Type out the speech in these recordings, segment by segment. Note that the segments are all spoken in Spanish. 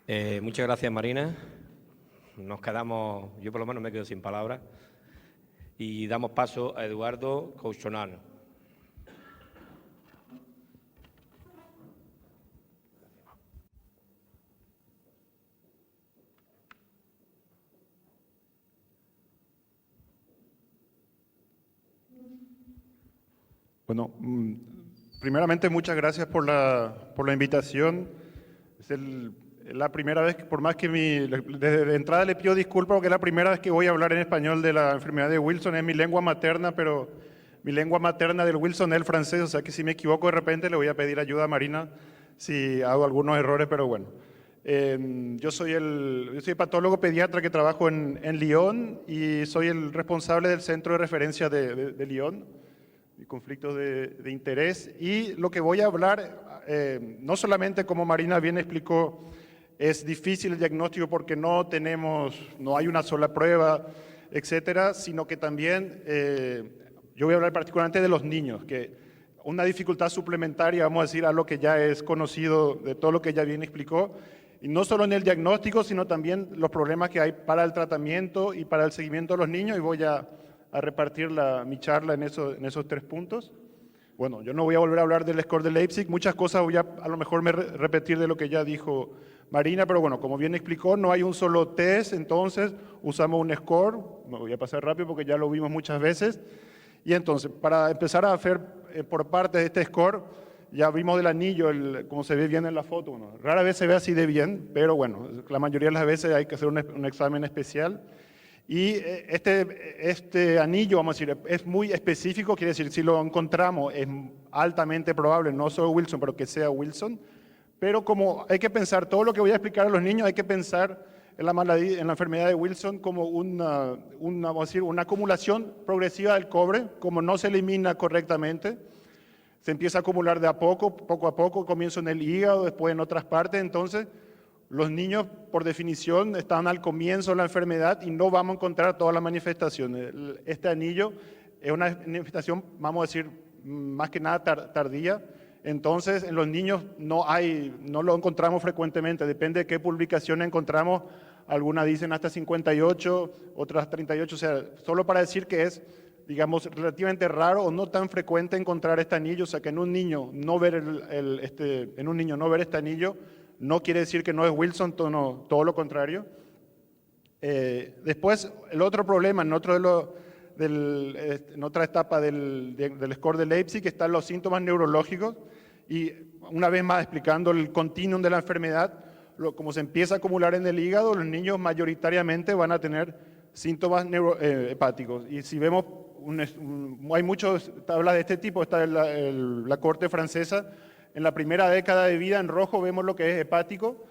Muchas gracias, Marina. Nos quedamos, yo por lo menos me quedo sin palabras, y damos paso a Eduardo Couchonal. Bueno, primeramente muchas gracias por la invitación. Es la primera vez que, por más que desde entrada le pido disculpas porque es la primera vez que voy a hablar en español de la enfermedad de Wilson. Es mi lengua materna, pero mi lengua materna del Wilson es el francés, o sea que si me equivoco de repente le voy a pedir ayuda a Marina si hago algunos errores, pero bueno. Yo soy patólogo pediatra que trabajo en Lyon y soy el responsable del centro de referencia de Lyon y conflictos de interés. Y lo que voy a hablar, no solamente como Marina bien explicó, es difícil el diagnóstico porque no hay una sola prueba, etcétera, sino que también yo voy a hablar particularmente de los niños, que una dificultad suplementaria, vamos a decir, a lo que ya es conocido de todo lo que ella bien explicó, y no solo en el diagnóstico, sino también los problemas que hay para el tratamiento y para el seguimiento de los niños, y voy a repartir mi charla en esos 3 puntos. Bueno, yo no voy a volver a hablar del score de Leipzig, muchas cosas voy a lo mejor repetir de lo que ya dijo Marina, pero bueno, como bien explicó, no hay un solo test, entonces usamos un score, me voy a pasar rápido porque ya lo vimos muchas veces, y entonces, para empezar a hacer por parte de este score, ya vimos del anillo, como se ve bien en la foto, bueno, rara vez se ve así de bien, pero bueno, la mayoría de las veces hay que hacer un examen especial. Y este anillo, vamos a decir, es muy específico, quiere decir, si lo encontramos es altamente probable, no solo Wilson, pero que sea Wilson. Pero como hay que pensar, todo lo que voy a explicar a los niños, hay que pensar en la enfermedad de Wilson como vamos a decir, una acumulación progresiva del cobre, como no se elimina correctamente, se empieza a acumular de poco a poco, comienza en el hígado, después en otras partes, entonces los niños, por definición, están al comienzo de la enfermedad y no vamos a encontrar todas las manifestaciones. Este anillo es una manifestación, vamos a decir, más que nada tardía. Entonces, en los niños no lo encontramos frecuentemente. Depende de qué publicación encontramos. Algunas dicen hasta 58, otras 38. O sea, solo para decir que es, digamos, relativamente raro o no tan frecuente encontrar este anillo. O sea, que en un niño no ver este anillo no quiere decir que no es Wilson, todo lo contrario. Después, el otro problema, en otra etapa del score de Leipzig, están los síntomas neurológicos. Y una vez más, explicando el continuum de la enfermedad, como se empieza a acumular en el hígado, los niños mayoritariamente van a tener síntomas hepáticos. Y si vemos, hay muchas tablas de este tipo, está la corte francesa. En la primera década de vida, en rojo, vemos lo que es hepático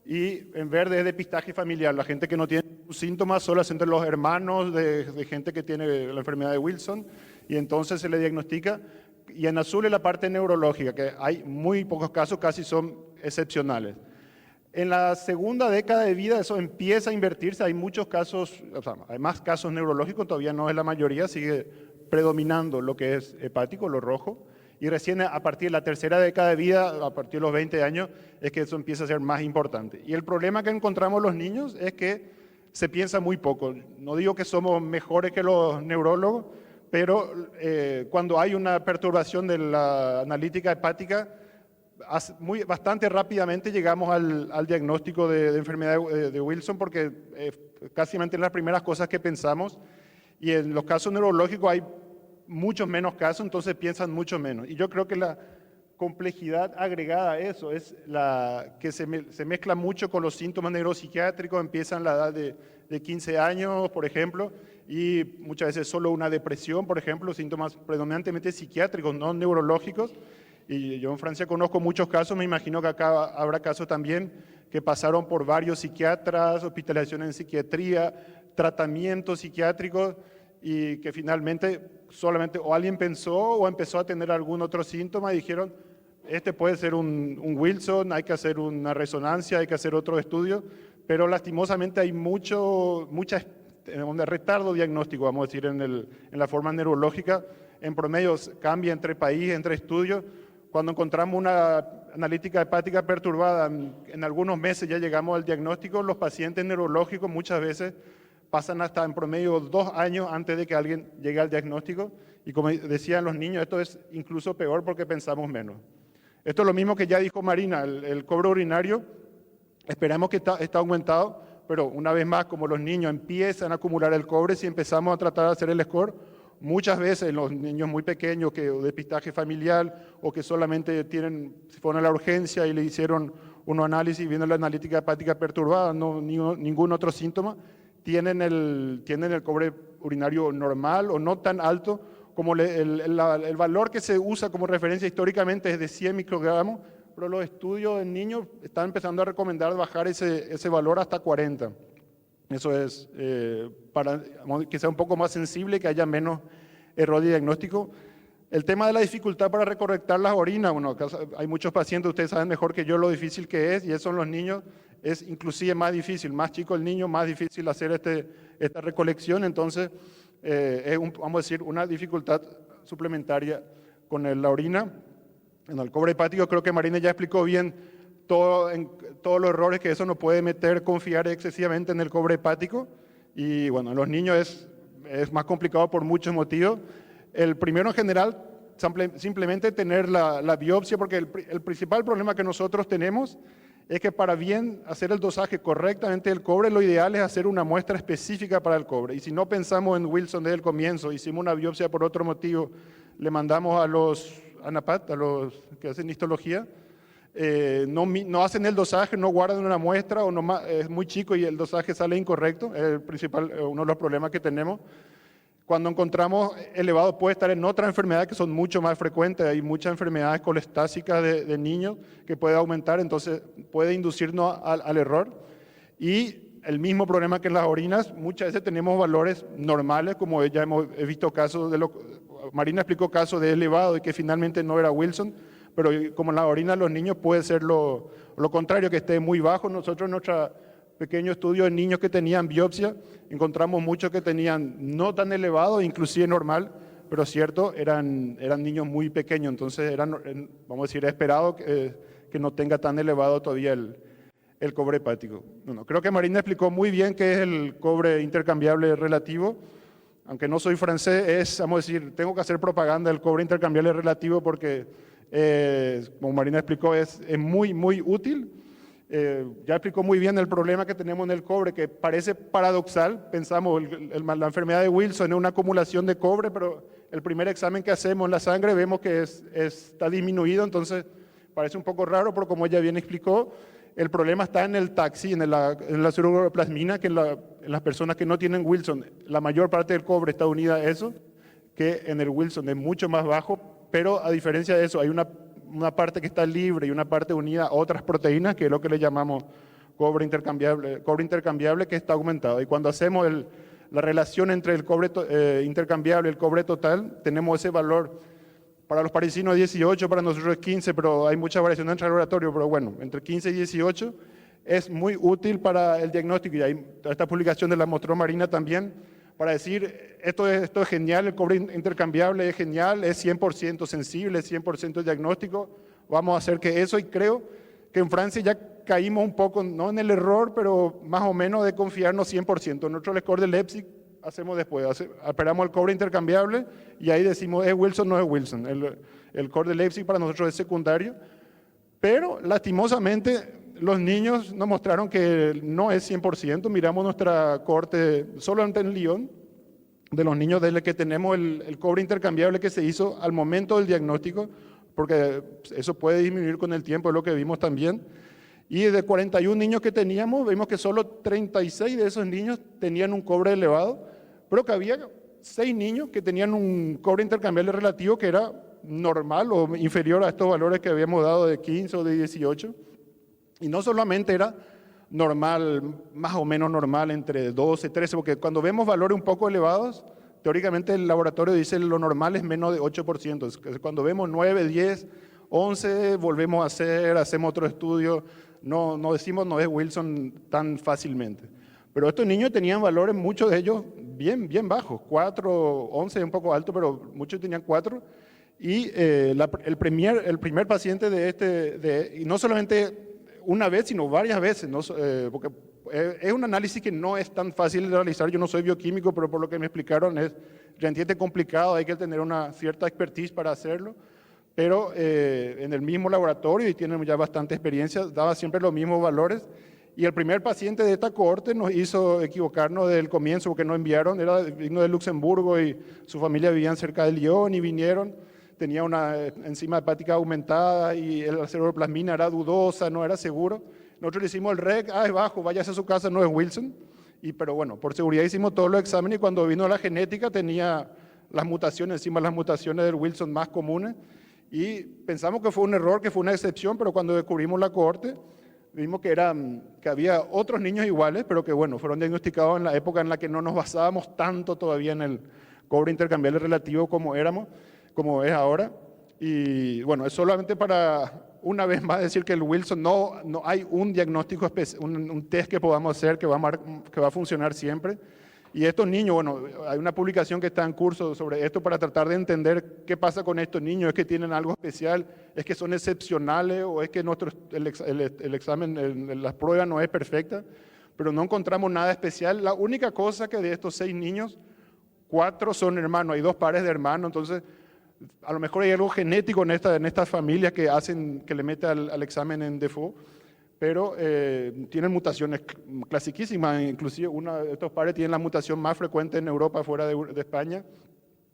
y en verde es depistaje familiar. La gente que no tiene síntomas solo es entre los hermanos de gente que tiene la enfermedad de Wilson y entonces se le diagnostica. Y en azul es la parte neurológica, que hay muy pocos casos, casi son excepcionales. En la segunda década de vida eso empieza a invertirse, hay muchos casos, o sea, hay más casos neurológicos, todavía no es la mayoría, sigue predominando lo que es hepático, lo rojo. Y recién a partir de la tercera década de vida, a partir de los 20 años, es que eso empieza a ser más importante. Y el problema que encontramos los niños es que se piensa muy poco. No digo que somos mejores que los neurólogos, pero cuando hay una perturbación de la analítica hepática, bastante rápidamente llegamos al diagnóstico de enfermedad de Wilson, porque casi en las primeras cosas que pensamos. Y en los casos neurológicos hay muchos menos casos, entonces piensan mucho menos. Y yo creo que la complejidad agregada a eso es que se mezcla mucho con los síntomas neuropsiquiátricos, empiezan a la edad de 15 años, por ejemplo, y muchas veces solo una depresión, por ejemplo, síntomas predominantemente psiquiátricos, no neurológicos. Y yo en Francia conozco muchos casos, me imagino que acá habrá casos también que pasaron por varios psiquiatras, hospitalización en psiquiatría, tratamientos psiquiátricos, y que finalmente solamente o alguien pensó o empezó a tener algún otro síntoma y dijeron, este puede ser un Wilson, hay que hacer una resonancia, hay que hacer otro estudio, pero lastimosamente hay un retardo diagnóstico, vamos a decir, en la forma neurológica. En promedio cambia entre países, entre estudios. Cuando encontramos analítica hepática perturbada, en algunos meses ya llegamos al diagnóstico. Los pacientes neurológicos muchas veces pasan hasta en promedio 2 años antes de que alguien llegue al diagnóstico. Y como decían los niños, esto es incluso peor porque pensamos menos. Esto es lo mismo que ya dijo Marina, el cobre urinario, esperamos que está aumentado, pero una vez más, como los niños empiezan a acumular el cobre, si empezamos a tratar de hacer el score, muchas veces los niños muy pequeños, que o depistaje familiar, o que solamente se fueron a la urgencia y le hicieron un análisis viendo la analítica hepática perturbada, no ningún otro síntoma, tienen el cobre urinario normal o no tan alto, como el valor que se usa como referencia históricamente es de 100 microgramos, pero los estudios en niños están empezando a recomendar bajar ese valor hasta 40. Eso es para que sea un poco más sensible, que haya menos error de diagnóstico. El tema de la dificultad para recorrectar las orinas, bueno, acá hay muchos pacientes, ustedes saben mejor que yo lo difícil que es, y eso en los niños es inclusive más difícil. Más chico el niño, más difícil hacer esta recolección, entonces vamos a decir, una dificultad suplementaria con la orina. En el cobre hepático creo que Marina ya explicó bien todos los errores que eso nos puede meter, confiar excesivamente en el cobre hepático. Y bueno, en los niños es más complicado por muchos motivos. El primero en general, simplemente tener la biopsia, porque el principal problema que nosotros tenemos es que para bien hacer el dosaje correctamente del cobre, lo ideal es hacer una muestra específica para el cobre. Y si no pensamos en Wilson desde el comienzo, hicimos una biopsia por otro motivo, le mandamos a los ANAPAT, a los que hacen histología, no hacen el dosaje, no guardan una muestra, o es muy chico y el dosaje sale incorrecto, es uno de los problemas que tenemos. Cuando encontramos elevado puede estar en otra enfermedad que son mucho más frecuentes. Hay muchas enfermedades colestásicas de niños que puede aumentar, entonces puede inducirnos al error. Y el mismo problema que en las orinas, muchas veces tenemos valores normales, como ya he visto casos Marina explicó casos de elevado y que finalmente no era Wilson, pero como en la orina de los niños puede ser lo contrario, que esté muy bajo. Nosotros en nuestro pequeño estudio de niños que tenían biopsia, encontramos muchos que tenían no tan elevado, inclusive normal, pero cierto, eran niños muy pequeños, entonces vamos a decir, esperado que no tenga tan elevado todavía el cobre hepático. Bueno, creo que Marina explicó muy bien qué es el cobre intercambiable relativo. Aunque no soy francés, vamos a decir, tengo que hacer propaganda del cobre intercambiable relativo porque, como Marina explicó, es muy, muy útil. Ya explicó muy bien el problema que tenemos en el cobre, que parece paradoxal. Pensamos, la enfermedad de Wilson es una acumulación de cobre, pero el primer examen que hacemos en la sangre vemos que está disminuido, entonces parece un poco raro, pero como ella bien explicó, el problema está en el taxi, en la ceruloplasmina, que en las personas que no tienen Wilson, la mayor parte del cobre está unida a eso, que en el Wilson es mucho más bajo, pero a diferencia de eso, hay una parte que está libre y una parte unida a otras proteínas, que es lo que le llamamos cobre intercambiable que está aumentado. Y cuando hacemos la relación entre el cobre intercambiable y el cobre total, tenemos ese valor. Para los parisinos 18, para nosotros es 15, pero hay mucha variación entre el laboratorio, pero bueno, entre 15 y 18 es muy útil para el diagnóstico. Y hay esta publicación de la mostró Marina también, para decir, esto es genial, el cobre intercambiable es genial, es 100% sensible, es 100% diagnóstico, vamos a hacer que eso, y creo que en Francia ya caímos un poco, no en el error, pero más o menos de confiarnos 100%. Nosotros el score de Leipzig hacemos después, esperamos el cobre intercambiable y ahí decimos, ¿es Wilson o no es Wilson? El score de Leipzig para nosotros es secundario, pero lastimosamente los niños nos mostraron que no es 100%. Miramos nuestra cohorte solamente en Lyon, de los niños desde que tenemos el cobre intercambiable que se hizo al momento del diagnóstico, porque eso puede disminuir con el tiempo, es lo que vimos también. Y de 41 niños que teníamos, vimos que solo 36 de esos niños tenían un cobre elevado, pero que había 6 niños que tenían un cobre intercambiable relativo que era normal o inferior a estos valores que habíamos dado de 15 o de 18. Y no solamente era normal, más o menos normal, entre 12, 13, porque cuando vemos valores un poco elevados, teóricamente el laboratorio dice lo normal es menos de 8%. Cuando vemos 9, 10, 11, volvemos a hacemos otro estudio. No decimos no es Wilson tan fácilmente. Pero estos niños tenían valores, muchos de ellos bien bajos, 4, 11 un poco alto, pero muchos tenían 4. Y el primer paciente y no solamente una vez, sino varias veces, ¿no? Porque es un análisis que no es tan fácil de realizar. Yo no soy bioquímico, pero por lo que me explicaron es realmente complicado, hay que tener una cierta expertise para hacerlo. Pero en el mismo laboratorio, y tienen ya bastante experiencia, daba siempre los mismos valores. Y el primer paciente de esta cohorte nos hizo equivocarnos del comienzo, porque nos enviaron, era digno de Luxemburgo y su familia vivía cerca de Lyon y vinieron. Tenía una enzima hepática aumentada y la ceruloplasmina era dudosa, no era seguro. Nosotros le hicimos el REC, es bajo, váyase a su casa, no es Wilson. Pero bueno, por seguridad hicimos todos los exámenes y cuando vino la genética tenía las mutaciones, encima las mutaciones del Wilson más comunes. Y pensamos que fue un error, que fue una excepción, pero cuando descubrimos la cohorte, vimos que había otros niños iguales, pero que bueno, fueron diagnosticados en la época en la que no nos basábamos tanto todavía en el cobre intercambiable relativo como es ahora. Y bueno, es solamente para una vez más decir que el Wilson no hay un diagnóstico, un test que podamos hacer que va a funcionar siempre. Y estos niños, bueno, hay una publicación que está en curso sobre esto para tratar de entender qué pasa con estos niños, es que tienen algo especial, es que son excepcionales o es que el examen, la prueba no es perfecta, pero no encontramos nada especial. La única cosa que de estos 6 niños, 4 son hermanos, hay 2 pares de hermanos, entonces a lo mejor hay algo genético en estas familias que le mete al examen en default, pero tienen mutaciones clasiquísimas, inclusive uno de estos pares tiene la mutación más frecuente en Europa, fuera de España.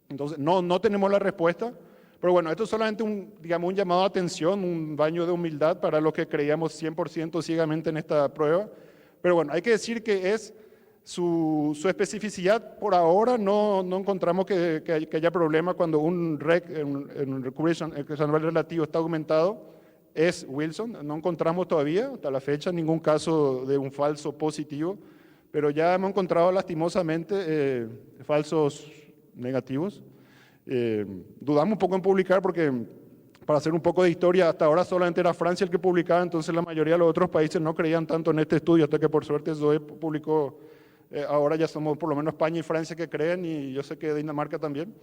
Entonces no tenemos la respuesta, pero bueno, esto es solamente un llamado a atención, un baño de humildad para los que creíamos 100% ciegamente en esta prueba. Pero bueno, hay que decir que su especificidad por ahora no encontramos que haya problema cuando un REC, un recurrence relativo, está aumentado. Es Wilson, no encontramos todavía hasta la fecha ningún caso de un falso positivo, pero ya hemos encontrado lastimosamente falsos negativos. Dudamos un poco en publicar porque, para hacer un poco de historia, hasta ahora solamente era Francia el que publicaba, entonces la mayoría de los otros países no creían tanto en este estudio, hasta que por suerte Zoe publicó, ahora ya somos por lo menos España y Francia que creen, y yo sé que Dinamarca también.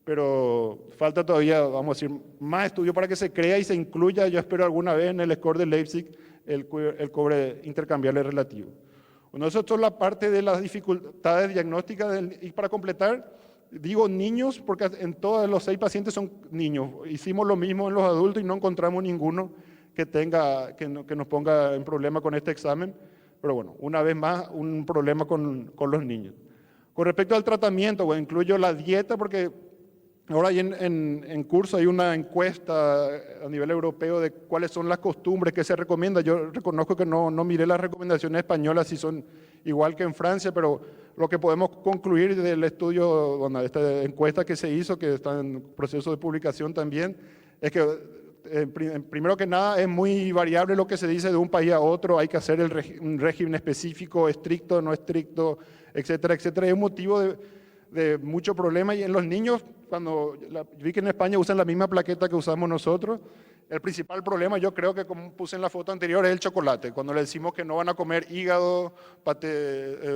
Pero falta todavía, vamos a decir, más estudio para que se crea y se incluya, yo espero alguna vez en el score de Leipzig, el cobre intercambiable relativo. Bueno, eso es la parte de las dificultades diagnósticas. Y para completar, digo niños, porque en todos los 6 pacientes son niños. Hicimos lo mismo en los adultos y no encontramos ninguno que nos ponga en problema con este examen. Pero bueno, una vez más, un problema con los niños. Con respecto al tratamiento, bueno, incluyo la dieta porque ahora hay en curso hay una encuesta a nivel europeo de cuáles son las costumbres que se recomiendan. Yo reconozco que no miré las recomendaciones españolas si son igual que en Francia, pero lo que podemos concluir del estudio, bueno, de esta encuesta que se hizo, que está en proceso de publicación también, es que primero que nada es muy variable lo que se dice de un país a otro, hay que hacer un régimen específico, estricto, no estricto, etcétera, etcétera. Es un motivo de mucho problema. Y en los niños, cuando vi que en España usan la misma plaqueta que usamos nosotros, el principal problema, yo creo que como puse en la foto anterior, es el chocolate. Cuando le decimos que no van a comer hígado,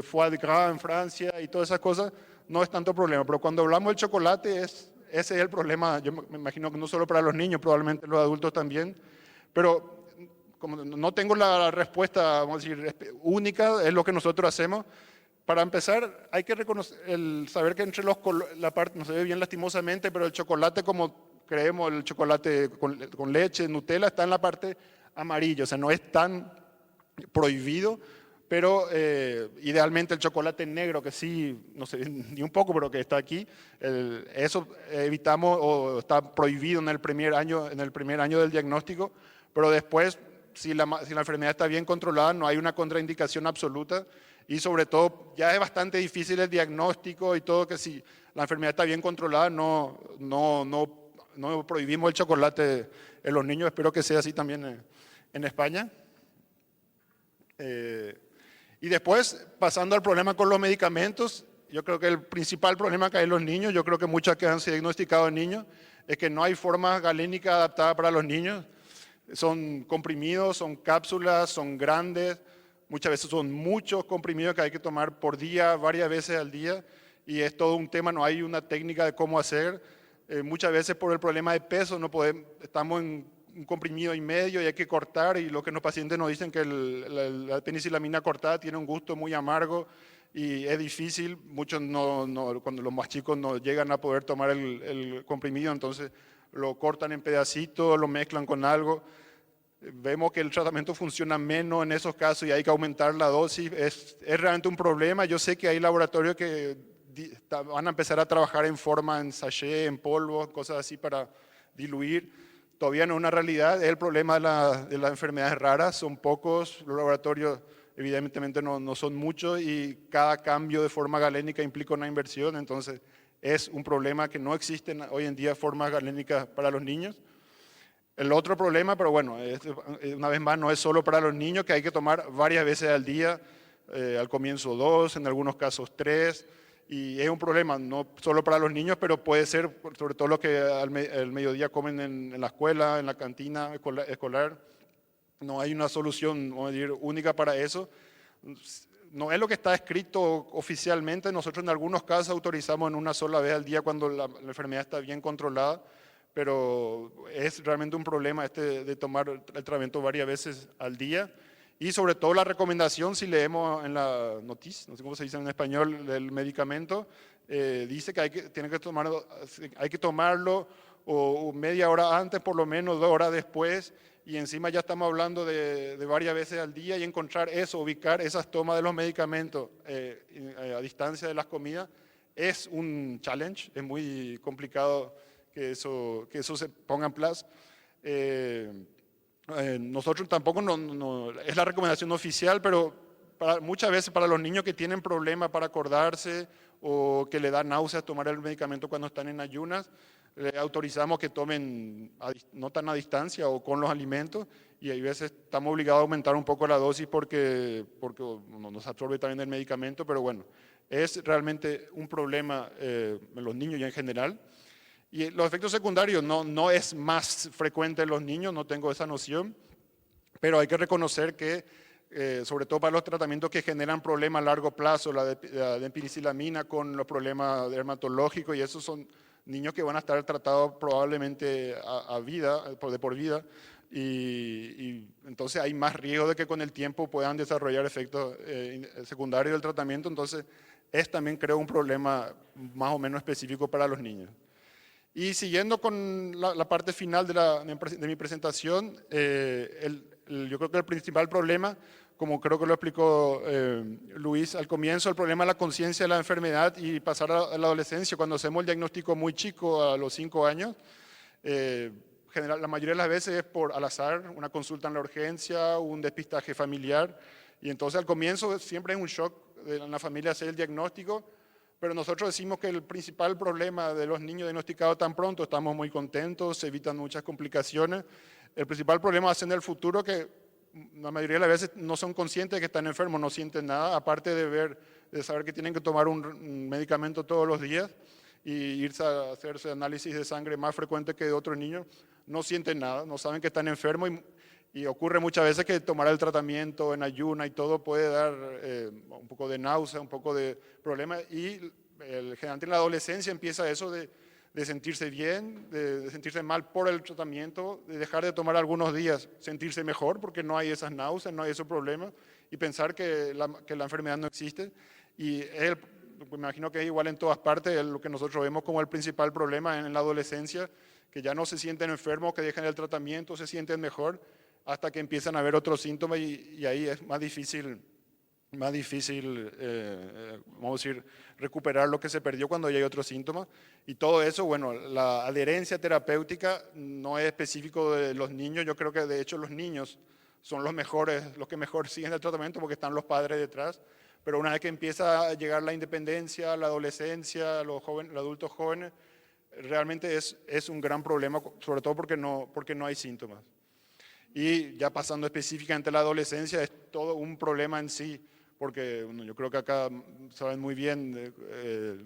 foie de gras en Francia y todas esas cosas, no es tanto problema. Pero cuando hablamos del chocolate, ese es el problema. Yo me imagino que no solo para los niños, probablemente los adultos también. Pero como no tengo la respuesta, vamos a decir, única, es lo que nosotros hacemos. Para empezar, hay que saber que entre la parte, no se ve bien lastimosamente, pero el chocolate, como creemos, el chocolate con leche, Nutella, está en la parte amarilla, o sea, no es tan prohibido, pero idealmente el chocolate negro, que sí, no sé, ni un poco, pero que está aquí, eso evitamos o está prohibido en el primer año del diagnóstico, pero después, si la enfermedad está bien controlada, no hay una contraindicación absoluta. Y sobre todo, ya es bastante difícil el diagnóstico y todo, que si la enfermedad está bien controlada, no prohibimos el chocolate en los niños. Espero que sea así también en España. Y después, pasando al problema con los medicamentos, yo creo que el principal problema que hay en los niños, yo creo que muchas que han sido diagnosticados en niños, es que no hay forma galénica adaptada para los niños. Son comprimidos, son cápsulas, son grandes. Muchas veces son muchos comprimidos que hay que tomar por día, varias veces al día, y es todo un tema, no hay una técnica de cómo hacer. Muchas veces por el problema de peso no podemos, estamos en un comprimido y medio y hay que cortar, y lo que los pacientes nos dicen que la penicilamina cortada tiene un gusto muy amargo y es difícil. Muchos cuando los más chicos no llegan a poder tomar el comprimido, entonces lo cortan en pedacitos, lo mezclan con algo. Vemos que el tratamiento funciona menos en esos casos y hay que aumentar la dosis. Es realmente un problema. Yo sé que hay laboratorios que van a empezar a trabajar en forma, en sachet, en polvo, cosas así para diluir. Todavía no es una realidad, es el problema de las enfermedades raras, son pocos, los laboratorios evidentemente no son muchos y cada cambio de forma galénica implica una inversión, entonces es un problema que no existen hoy en día formas galénicas para los niños. El otro problema, pero bueno, una vez más no es solo para los niños, que hay que tomar varias veces al día, al comienzo 2, en algunos casos 3, y es un problema no solo para los niños, pero puede ser sobre todo lo que al mediodía comen en la escuela, en la cantina escolar. No hay una solución, vamos a decir, única para eso. No es lo que está escrito oficialmente. Nosotros en algunos casos autorizamos en una sola vez al día cuando la enfermedad está bien controlada, pero es realmente un problema de tomar el tratamiento varias veces al día. Y sobre todo la recomendación, si leemos en la noticia, no sé cómo se dice en español, del medicamento, dice que hay que tomarlo o media hora antes, por lo menos 2 horas después, y encima ya estamos hablando de varias veces al día, y encontrar eso, ubicar esas tomas de los medicamentos a distancia de las comidas, es un challenge, es muy complicado que eso se ponga en plazo. Nosotros tampoco es la recomendación oficial, pero muchas veces para los niños que tienen problemas para acordarse o que le da náuseas tomar el medicamento cuando están en ayunas, le autorizamos que tomen no tan a distancia o con los alimentos, y hay veces estamos obligados a aumentar un poco la dosis porque no nos absorbe también el medicamento, pero bueno, es realmente un problema en los niños y en general. Y los efectos secundarios no es más frecuente en los niños, no tengo esa noción, pero hay que reconocer que, sobre todo para los tratamientos que generan problemas a largo plazo, la de penicilamina con los problemas dermatológicos, y esos son niños que van a estar tratados probablemente a vida, de por vida, y entonces hay más riesgo de que con el tiempo puedan desarrollar efectos secundarios del tratamiento, entonces es también, creo, un problema más o menos específico para los niños. Y siguiendo con la parte final de mi presentación, yo creo que el principal problema, como creo que lo explicó Luis al comienzo, el problema es la conciencia de la enfermedad y pasar a la adolescencia. Cuando hacemos el diagnóstico muy chico, a los 5 años, la mayoría de las veces es al azar, una consulta en la urgencia, un despistaje familiar, y entonces al comienzo siempre es un shock en la familia hacer el diagnóstico. Pero nosotros decimos que el principal problema de los niños diagnosticados tan pronto, estamos muy contentos, se evitan muchas complicaciones. El principal problema va a ser en el futuro, que la mayoría de las veces no son conscientes de que están enfermos, no sienten nada, aparte de saber que tienen que tomar un medicamento todos los días y irse a hacerse análisis de sangre más frecuente que de otros niños, no sienten nada, no saben que están enfermos, y ocurre muchas veces que tomar el tratamiento en ayuna y todo puede dar un poco de náusea, un poco de problema, y generalmente en la adolescencia empieza eso de sentirse bien, de sentirse mal por el tratamiento, de dejar de tomar algunos días, sentirse mejor porque no hay esas náuseas, no hay esos problemas, y pensar que la enfermedad no existe. Y me imagino que es igual en todas partes, es lo que nosotros vemos como el principal problema en la adolescencia, que ya no se sienten enfermos, que dejan el tratamiento, se sienten mejor, hasta que empiezan a haber otros síntomas, y ahí es más difícil, vamos a decir, recuperar lo que se perdió cuando ya hay otros síntomas. Y todo eso, bueno, la adherencia terapéutica no es específico de los niños. Yo creo que de hecho los niños son los que mejor siguen el tratamiento porque están los padres detrás. Pero una vez que empieza a llegar la independencia, la adolescencia, los adultos jóvenes, realmente es un gran problema, sobre todo porque no hay síntomas. Y ya pasando específicamente a la adolescencia, es todo un problema en sí, porque bueno, yo creo que acá saben muy bien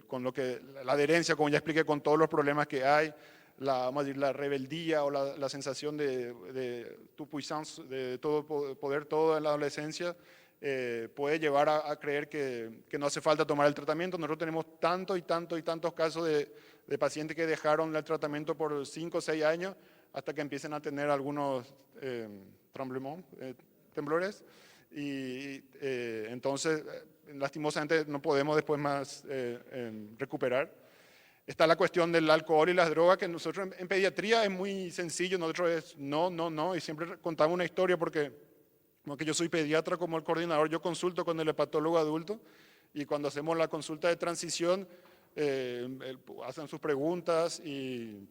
con la adherencia, como ya expliqué, con todos los problemas que hay, vamos a decir, la rebeldía o la sensación de tu puissance, de todo poder todo en la adolescencia, puede llevar a creer que no hace falta tomar el tratamiento. Nosotros tenemos tantos casos de pacientes que dejaron el tratamiento por 5 o 6 años hasta que empiecen a tener algunos temblores. Y entonces, lastimosamente, no podemos después más recuperar. Está la cuestión del alcohol y las drogas, que nosotros en pediatría es muy sencillo. Nosotros es no, y siempre contamos una historia porque, como que yo soy pediatra, como el coordinador, yo consulto con el hepatólogo adulto y cuando hacemos la consulta de transición, hacen sus preguntas y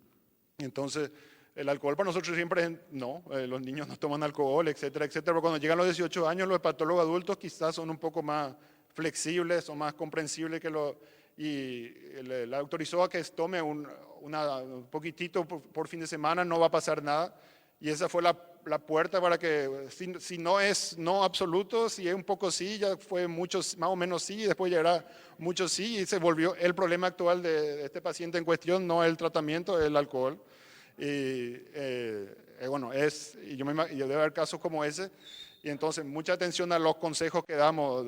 entonces el alcohol para nosotros siempre es no, los niños no toman alcohol, etcétera, etcétera, pero cuando llegan los 18 años los hepatólogos adultos quizás son un poco más flexibles o más comprensibles y le autorizó a que tome un poquitito por fin de semana, no va a pasar nada. Y esa fue la puerta para que, si no es no absoluto, si es un poco sí, ya fue muchos, más o menos sí, y después ya era mucho sí, y se volvió el problema actual de este paciente en cuestión, no el tratamiento, el alcohol. Y bueno, y debe haber casos como ese. Y entonces, mucha atención a los consejos que damos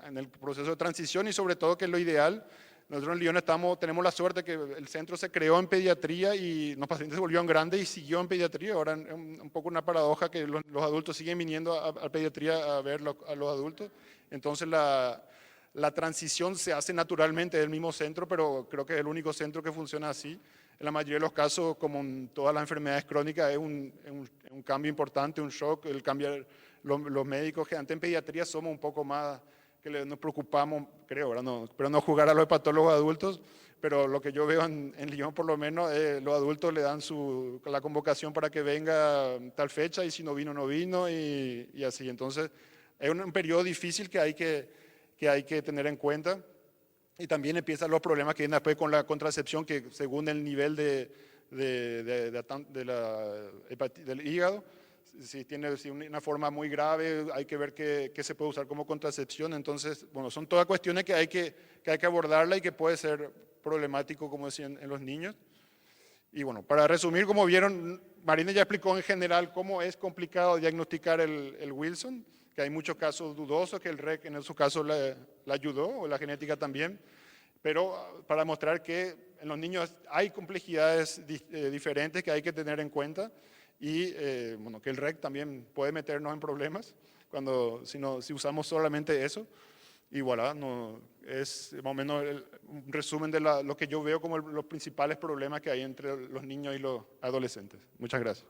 en el proceso de transición y sobre todo que es lo ideal. Nosotros en Lyon tenemos la suerte que el centro se creó en pediatría y los pacientes se volvieron grandes y siguió en pediatría. Ahora es un poco una paradoja que los adultos siguen viniendo a pediatría a ver a los adultos. Entonces la transición se hace naturalmente del mismo centro, pero creo que es el único centro que funciona así. En la mayoría de los casos, como en todas las enfermedades crónicas, es un cambio importante, un shock, el cambiar los médicos que antes en pediatría somos un poco más que nos preocupamos, creo, ¿verdad? No, pero no jugar a los hepatólogos adultos, pero lo que yo veo en Lyon por lo menos, los adultos le dan la convocación para que venga tal fecha y si no vino, no vino y así. Entonces es un periodo difícil que hay que tener en cuenta. Y también empiezan los problemas que vienen después con la contracepción, que según el nivel del hígado, si tiene una forma muy grave, hay que ver qué se puede usar como contracepción. Entonces, bueno, son todas cuestiones que hay que abordarla y que puede ser problemático, como decían, en los niños. Y bueno, para resumir, como vieron, Marina ya explicó en general cómo es complicado diagnosticar el Wilson, que hay muchos casos dudosos, que el REC en su caso le ayudó, o la genética también, pero para mostrar que en los niños hay complejidades diferentes que hay que tener en cuenta y bueno, que el REC también puede meternos en problemas si usamos solamente eso. Y voilà, es más o menos un resumen de lo que yo veo como los principales problemas que hay entre los niños y los adolescentes. Muchas gracias.